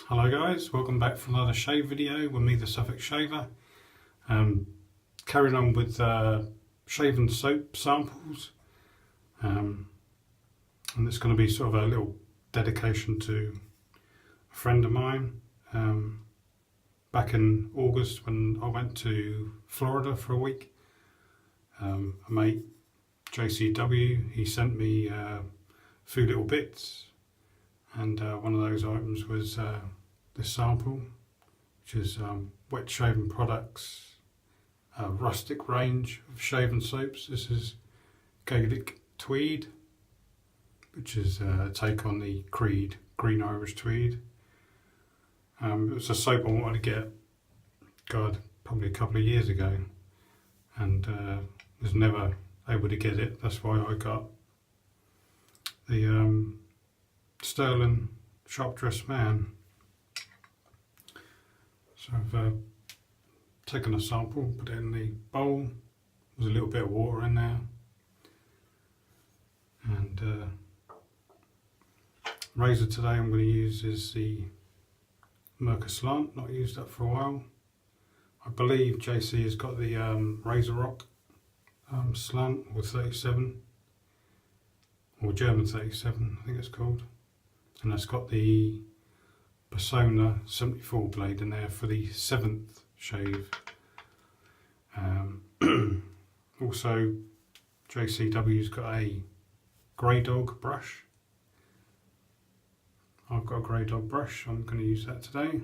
Hello guys, welcome back for another shave video with me, the Suffolk Shaver. Carrying on with shaving soap samples, and it's going to be sort of a little dedication to a friend of mine. Back in August when I went to Florida for a week, a mate, JCW, he sent me a few little bits, and one of those items was this sample, which is Wet Shaving Products rustic range of shaving soaps. This is Gaelic Tweed, which is a take on the Creed green Irish tweed. It was a soap I wanted to get, probably a couple of years ago, and was never able to get it. That's why I got the Sterling Sharp Dressed Man. So I've taken a sample, put it in the bowl. There's a little bit of water in there, and razor today I'm going to use is the Merkur slant. Not used that for a while. I believe JC has got the Razorock slant, or 37, or German 37 I think it's called, and that's got the Personna 74 blade in there for the 7th shave. Also JCW's got a Graydog brush. I've got a Graydog brush, I'm going to use that today.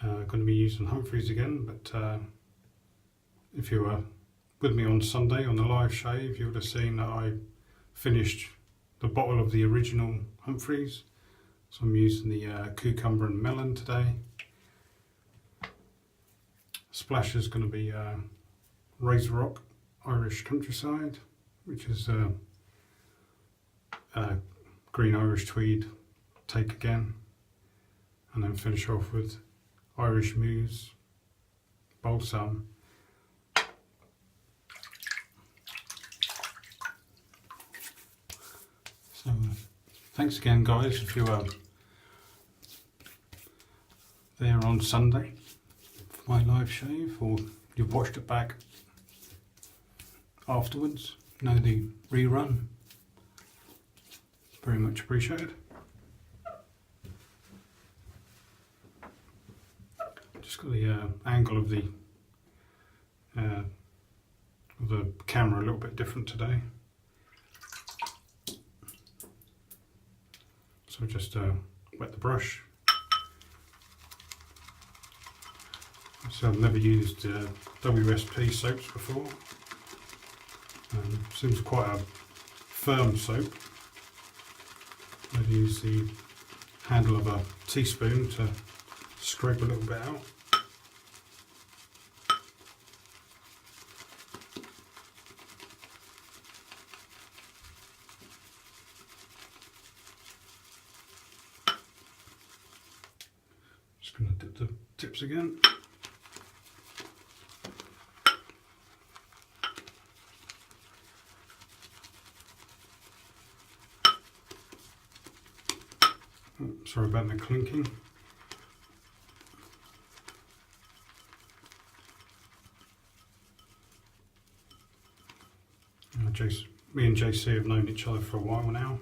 Going to be using Humphrey's again, but if you were with me on Sunday on the live shave, you would have seen that I finished the bottle of the original Humphrey's. So I'm using the cucumber and melon today. Splash is going to be Razorock Irish Countryside, which is green Irish tweed take again, and then finish off with Irish moos, balsam. So thanks again guys if you were there on Sunday for my live shave, or you've watched it back afterwards, the rerun. Very much appreciated. Just got the angle of the camera a little bit different today. So just wet the brush. So I've never used WSP soaps before. Seems quite a firm soap. I'd use the handle of a teaspoon to scrape a little bit out. Just going to dip the tips again. Sorry about the clinking. Me and JC have known each other for a while now.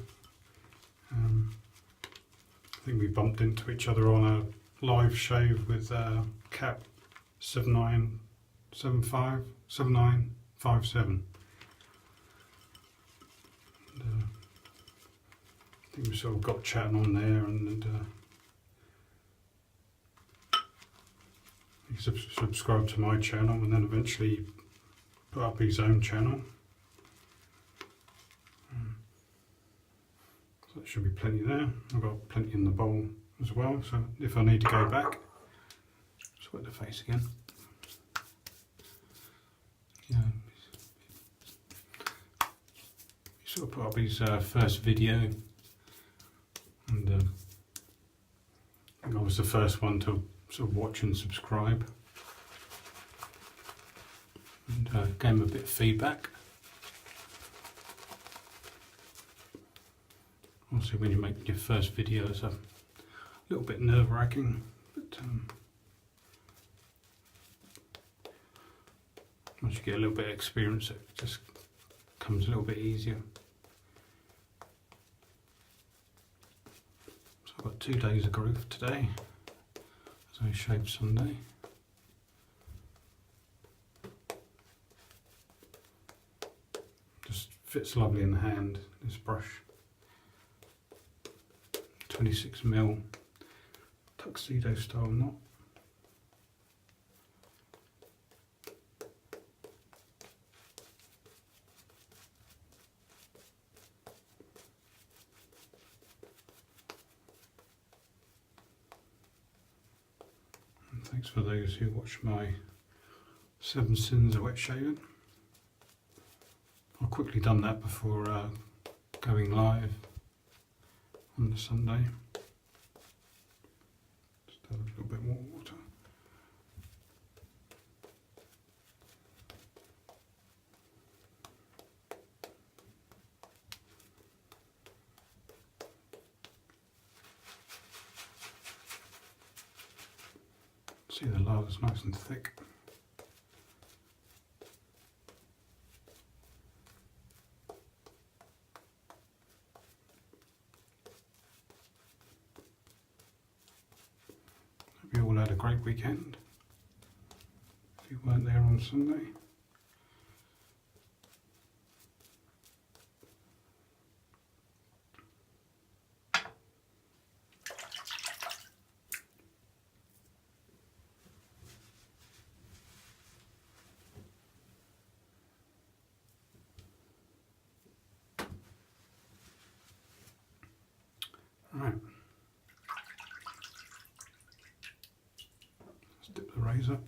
I think we bumped into each other on a live shave with Cap 7957. I think we sort of got chatting on there, and he subscribed to my channel, and then eventually put up his own channel. So there should be plenty there. I've got plenty in the bowl as well, so if I need to go back, just wet the face again. Yeah, he sort of put up his first video. And I think I was the first one to sort of watch and subscribe, and gave him a bit of feedback. obviously when you make your first video it's a little bit nerve-wracking, but once you get a little bit of experience it just comes a little bit easier. So I've got 2 days of growth today, so I shave Sunday. Just fits lovely in the hand, this brush. 26mm tuxedo style knot. And thanks for those who watch my 7 sins of wet shaving. I've quickly done that before going live on the Sunday. Just add a little bit more water. See, the lather's nice and thick. Hope you all had a great weekend. If you weren't there on Sunday. Right, let's dip the razor.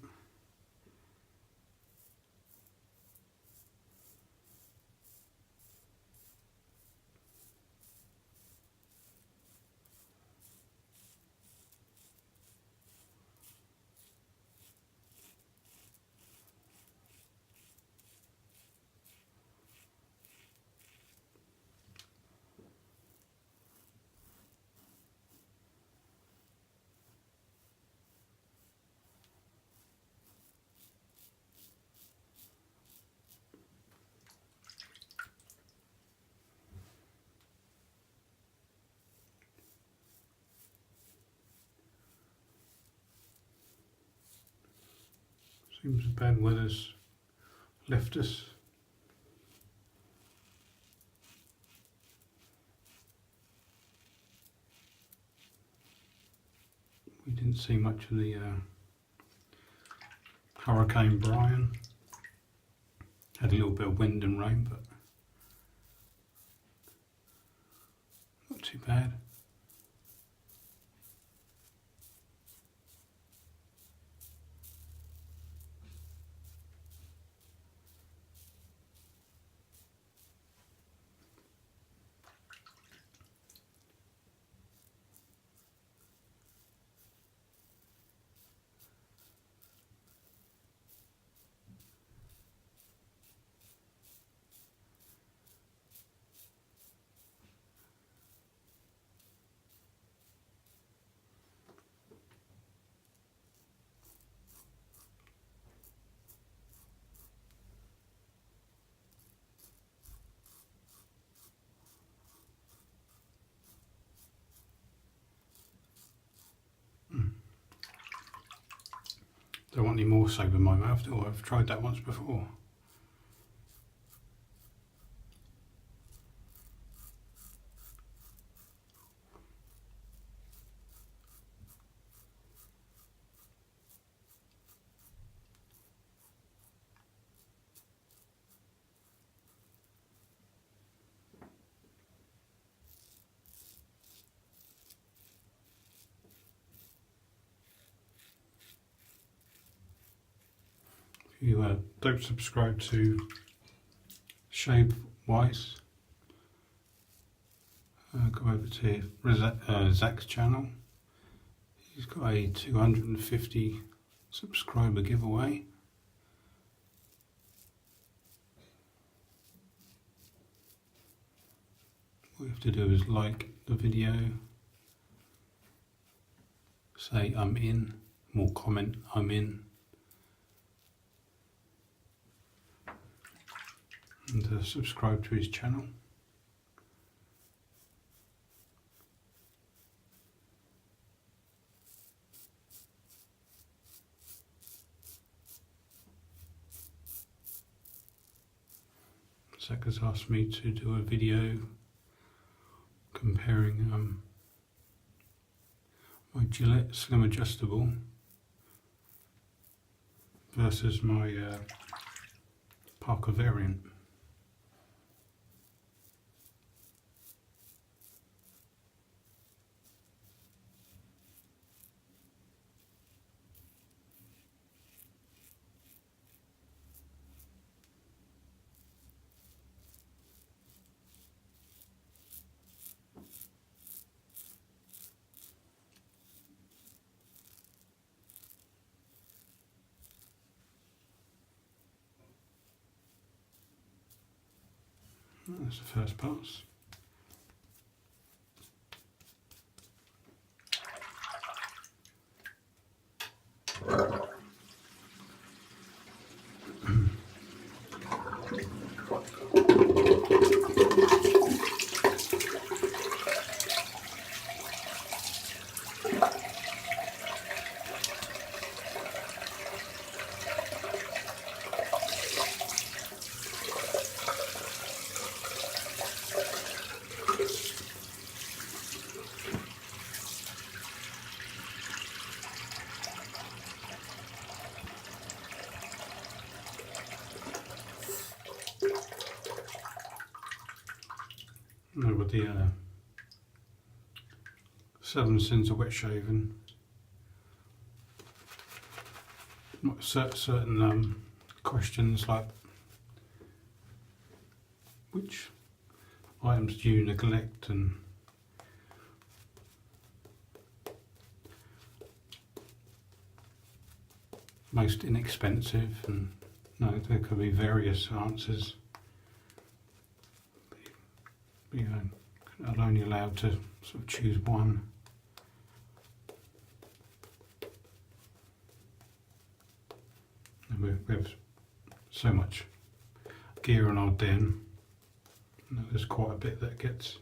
Seems the bad weather's left us. We didn't see much of the Hurricane Brian. Had a little bit of wind and rain, but not too bad. Don't want any more soap in my mouth, do I? I've tried that once before. If you don't subscribe to Shave Wise, go over to Zach's channel. He's got a 250 subscriber giveaway. All you have to do is like the video, say I'm in, or comment I'm in, and subscribe to his channel. Zach has asked me to do a video comparing my Gillette Slim Adjustable versus my Parker variant. That's the first pass. Now with the 7 sins of wet shaving, certain questions like which items do you neglect and most inexpensive, and no, there could be various answers. But, you know, I'm only allowed to sort of choose one. And we have so much gear in our den, you know, there's quite a bit that gets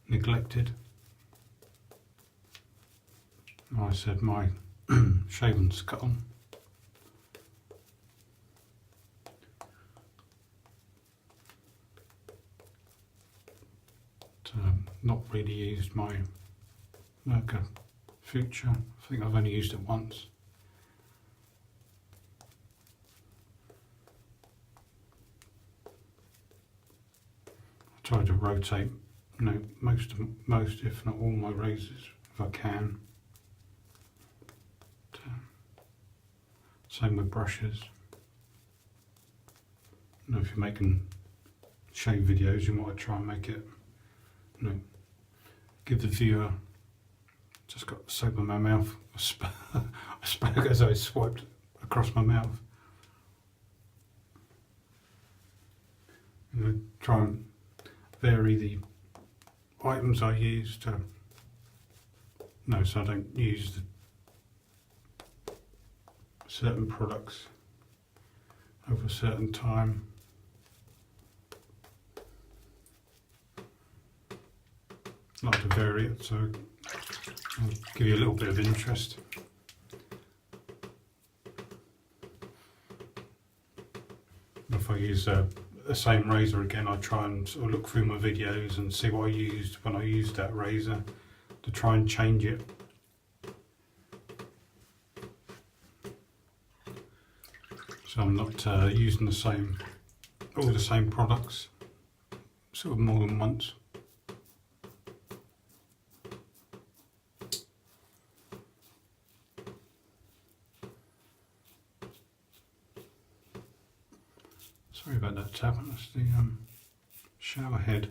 neglected. Like I said, my shaven skull. Not really used my Merkur Future. I think I've only used it once. I try to rotate, you know, most if not all my razors if I can. Same with brushes. You know, if you're making shave videos, you might try and make it, you know, give the viewer, just got soap in my mouth, as I swiped across my mouth. You know, try and vary the items I use to, no, so I don't use certain products over a certain time. I like to vary it, so I'll give you a little bit of interest. If I use the same razor again, I try and sort of look through my videos and see what I used when I used that razor to try and change it. So I'm not using all the same products sort of more than once. Sorry about that tap, that's the shower head.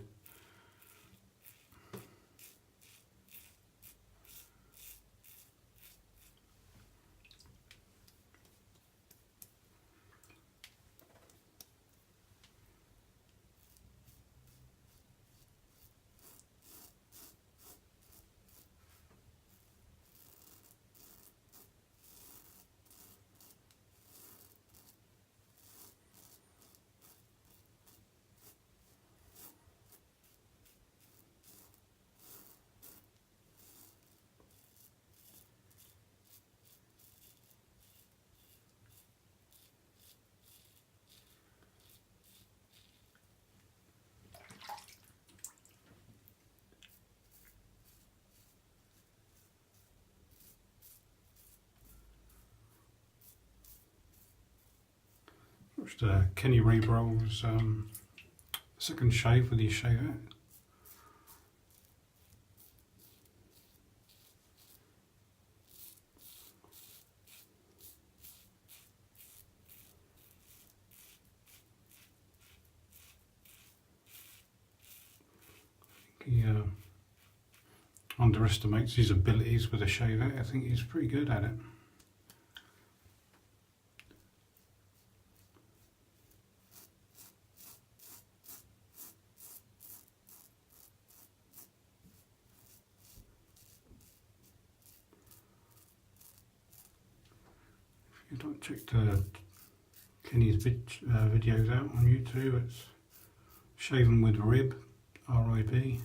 Watched Kenny Rebroll's second shave with his shave out. He underestimates his abilities with a shave out. I think he's pretty good at it. If you don't check Kenny's videos out on YouTube, it's Shaving with Rib, R-I-B.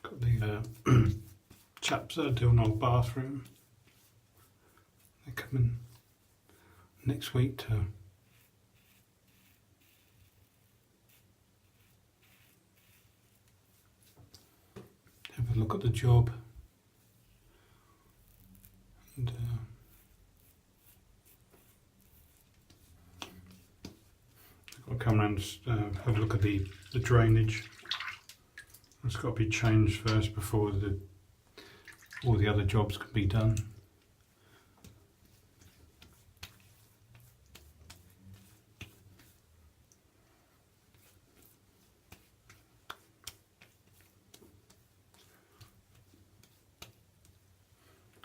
Got the chaps that are doing our bathroom. They're coming next week to have a look at the job. And I've got to come around and have a look at the drainage. It's got to be changed first before all the other jobs can be done.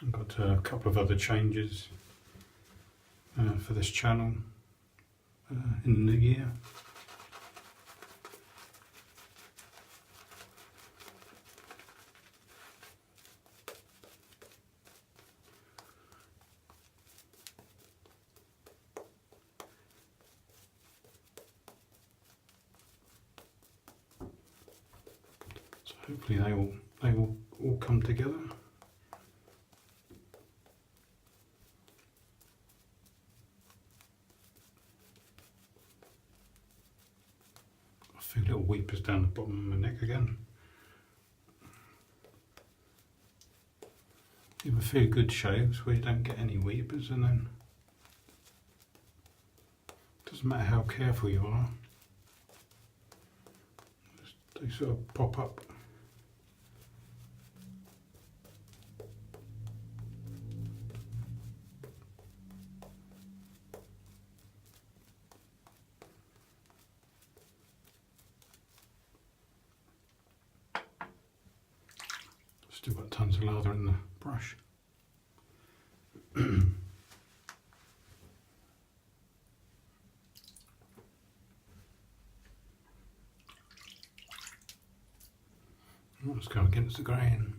I've got a couple of other changes for this channel in the new year. Hopefully they will all come together. A few little weepers down the bottom of my neck again. You have a few good shaves where you don't get any weepers, and then it doesn't matter how careful you are, they sort of pop up. Still got tons of lather in the brush. Let's go against the grain.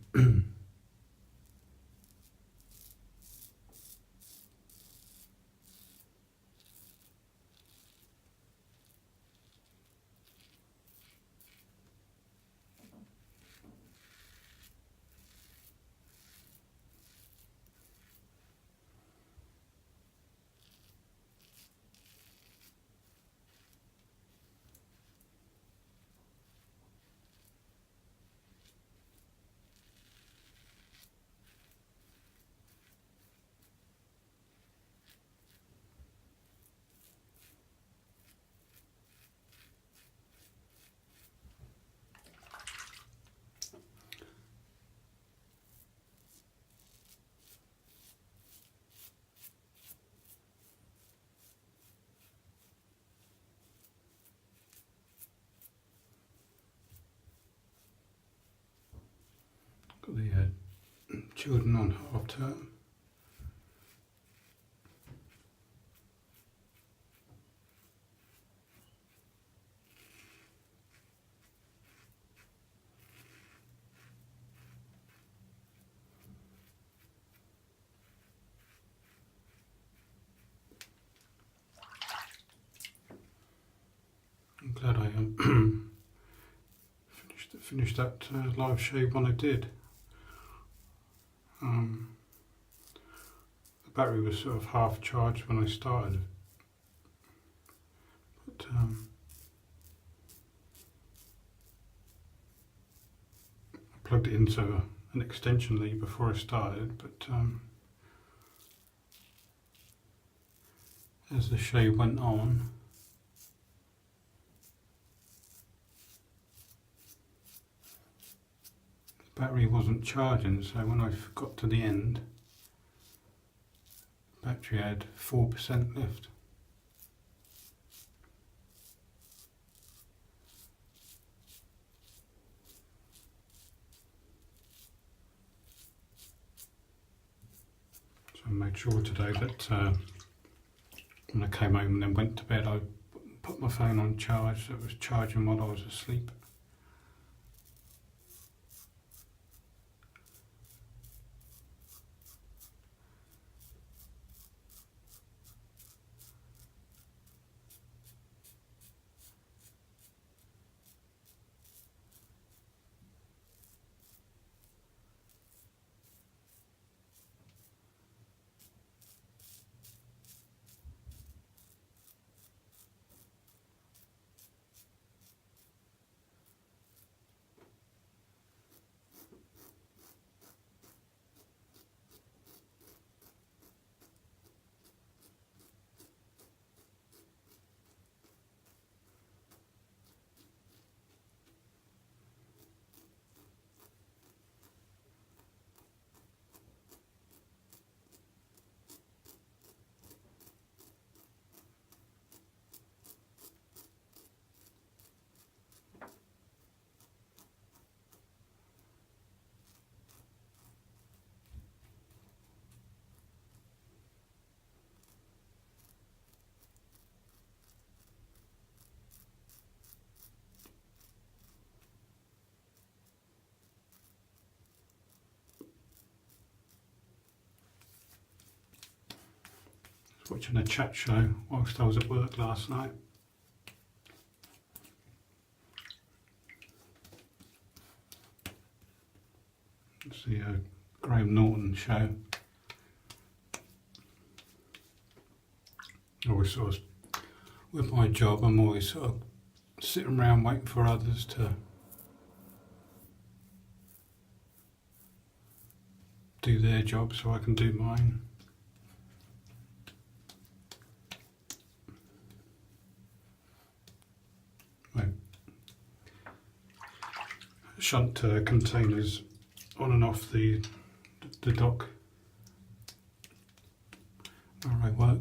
got the children on half term. I'm glad I finished that live shave when I did. The battery was sort of half charged when I started, but I plugged it into an extension lead before I started, but as the shave went on, the battery wasn't charging, so when I got to the end, the battery had 4% left. So I made sure today that when I came home and then went to bed, I put my phone on charge so it was charging while I was asleep. Watching a chat show whilst I was at work last night. It's the Graham Norton show. Always sort of, with my job, I'm always sort of sitting around waiting for others to do their job so I can do mine. Shunt containers on and off the dock where I work,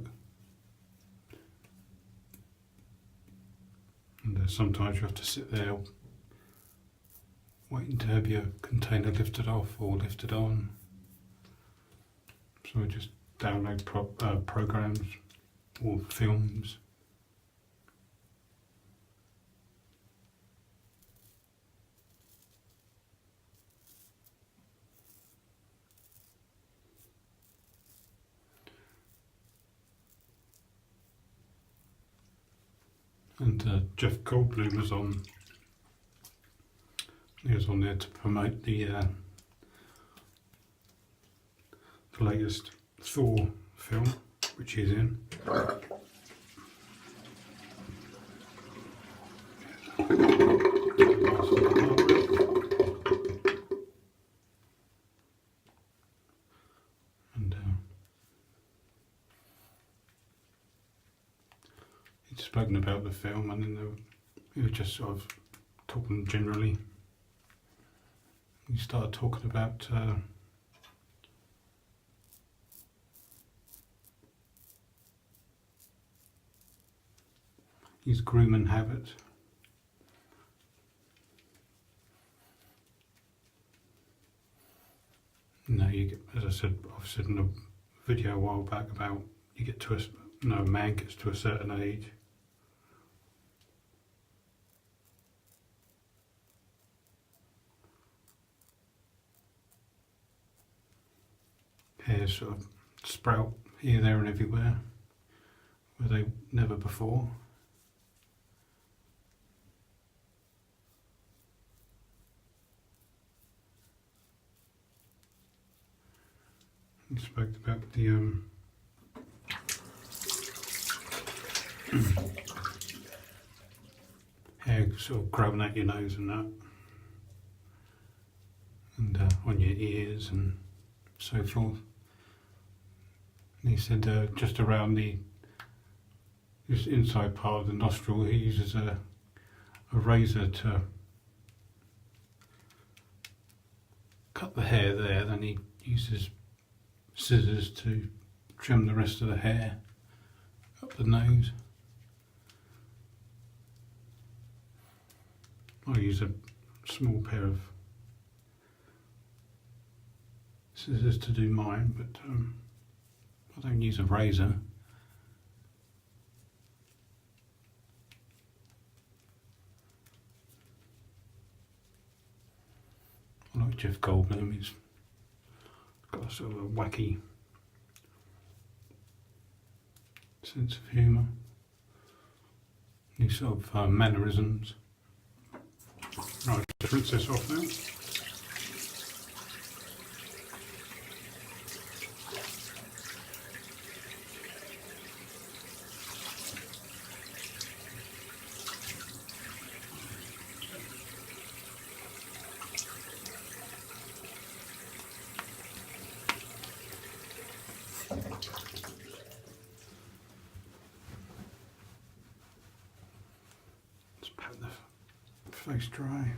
and sometimes you have to sit there waiting to have your container lifted off or lifted on, so I just download programs or films. And Jeff Goldblum was on. He was on there to promote the latest Thor film, which he's in. Spoken about the film, and then we were just sort of talking generally. We started talking about his grooming habit. you get, as I've said in a video a while back about you get to a man gets to a certain age. Hairs sort of sprout here, there and everywhere where they never before. We spoke about the hair sort of growing out your nose and that, and on your ears and so forth. And he said just around this inside part of the nostril, he uses a razor to cut the hair there, then he uses scissors to trim the rest of the hair up the nose. I use a small pair of scissors to do mine, but I don't use a razor. I like Jeff Goldblum. He's got a sort of a wacky sense of humour. These sort of mannerisms. Right, just rinse this off now. Let's pat the face dry.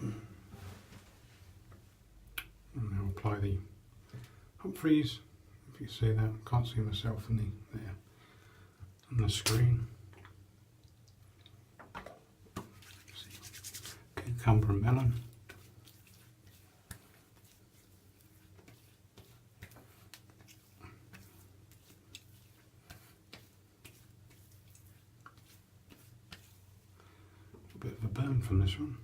And now apply the Humphreys. If you see that, I can't see myself in there on the screen. Cumcumber and melon. A bit of a burn from this one.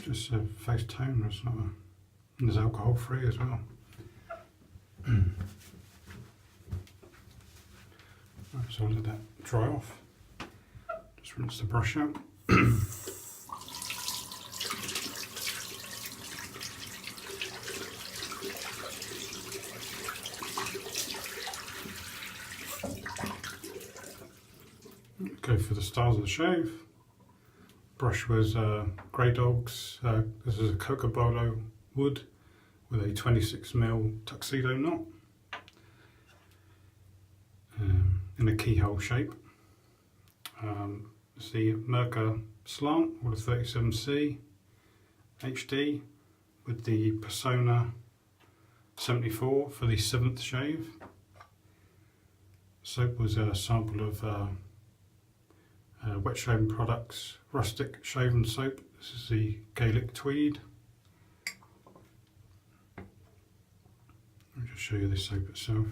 Just a face toner, it's not and there's alcohol free as well. Right, so I'll let that dry off. Just rinse the brush out. Go for the styles of the shave. Brush was Graydog's. This is a Cocobolo wood with a 26mm tuxedo knot in a keyhole shape. It's the Merkur slant with a 37C HD with the Personna 74 for the 7th shave. Soap was a sample of Wet Shaving Products Rustic Shaven Soap. This is the Gaelic Tweed. I'll just show you the soap itself.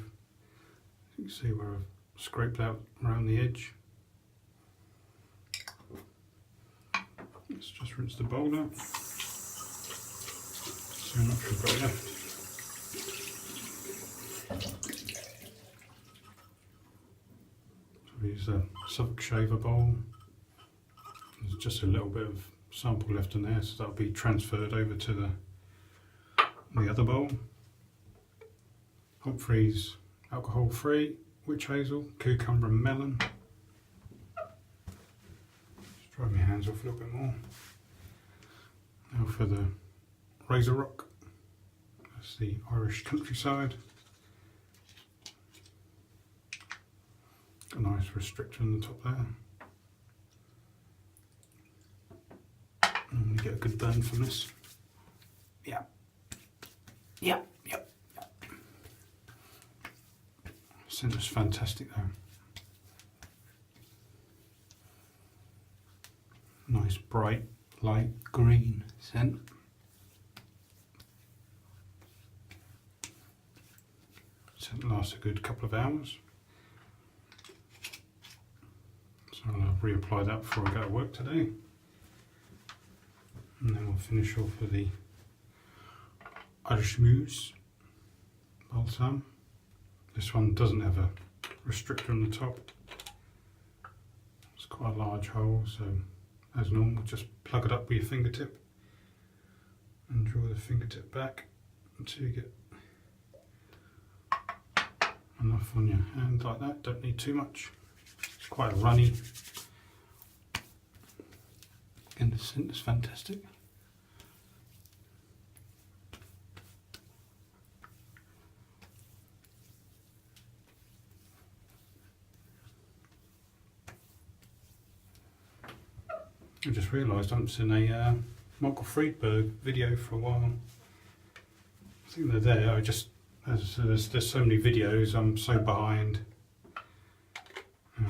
You can see where I've scraped out around the edge. Let's just rinse the bowl out. So much we've got left. So we use a Suffolk shaver bowl. There's just a little bit of sample left in there, so that'll be transferred over to the other bowl. Humphrey's alcohol free, witch hazel, cucumber and melon. Just dry my hands off a little bit more. Now for the Razorock. That's the Irish countryside. Got a nice restrictor on the top there. And we get a good burn from this. Yeah. Yeah. Yep. Yep. Scent was fantastic though. Nice bright light green scent. Scent lasts a good couple of hours. So I'll reapply that before I go to work today. And then we'll finish off with the Irish moos balsam. This one doesn't have a restrictor on the top. It's quite a large hole, so as normal just plug it up with your fingertip and draw the fingertip back until you get enough on your hand like that. Don't need too much. It's quite runny. Again, the scent is fantastic. I just realised I haven't seen a Michael Friedberg video for a while. I think they're there. I just there's so many videos. I'm so behind. I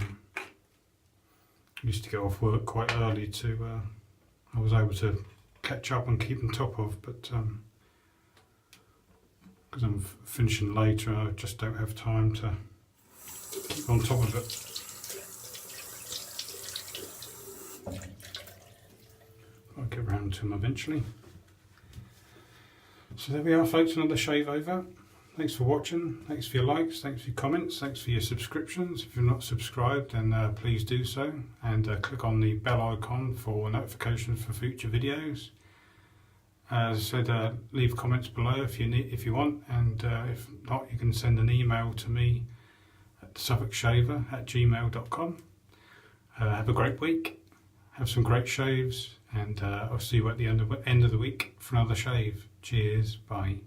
used to get off work quite early to. I was able to catch up and keep on top of, but because I'm finishing later, I just don't have time to keep on top of it. I'll get around to them eventually. So there we are, folks, another shave over. Thanks for watching, thanks for your likes, thanks for your comments, thanks for your subscriptions. If you're not subscribed, then please do so, and click on the bell icon for notifications for future videos. As I said, leave comments below if you want, and if not, you can send an email to me at suffolkshaver@gmail.com. Have a great week, have some great shaves, and I'll see you at the end of the week for another shave. Cheers, bye.